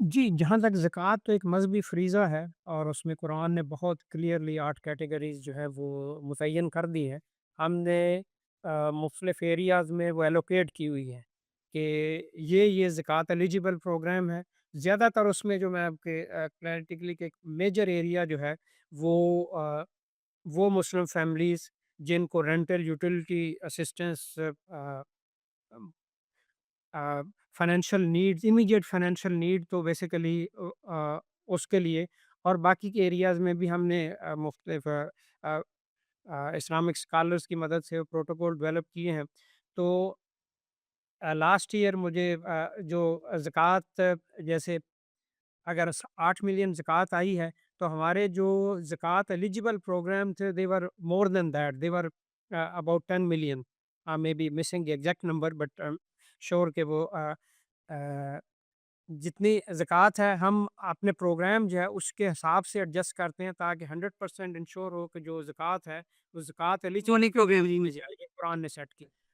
جی، جہاں تک زکوٰۃ تو ایک مذہبی فریضہ ہے اور اس میں قرآن نے بہت کلیئرلی 8 کیٹیگریز جو ہے وہ متعین کر دی ہے۔ ہم نے مختلف ایریاز میں وہ ایلوکیٹ کی ہوئی ہے کہ یہ زکوٰۃ ایلیجبل پروگرام ہے۔ زیادہ تر اس میں جو میں آپ کے کلیئرٹی کے لیے کہ ایک میجر ایریا جو ہے وہ وہ مسلم فیملیز جن کو rental utility assistance financial needs immediate financial need تو بیسیکلی اس کے لیے، اور باقی کے ایریاز میں بھی ہم نے مختلف اسلامک اسکالرس کی مدد سے پروٹوکول ڈیولپ کیے ہیں۔ تو لاسٹ ایئر مجھے جو زکوٰۃ جیسے اگر 8 ملین زکوٰۃ آئی ہے تو ہمارے جو زکوٰۃ ایلیجبل پروگرام تھے they were more than that, they were about 10 million. may be missing the exact number but sure کہ وہ جتنی زکوٰۃ ہے ہم اپنے پروگرام جو ہے اس کے حساب سے ایڈجسٹ کرتے ہیں تاکہ 100% انشور ہو کہ جو زکوٰۃ ہے وہ زکوٰۃ ایلیجبل پروگرام میں جائے، یہ قرآن نے سیٹ کی۔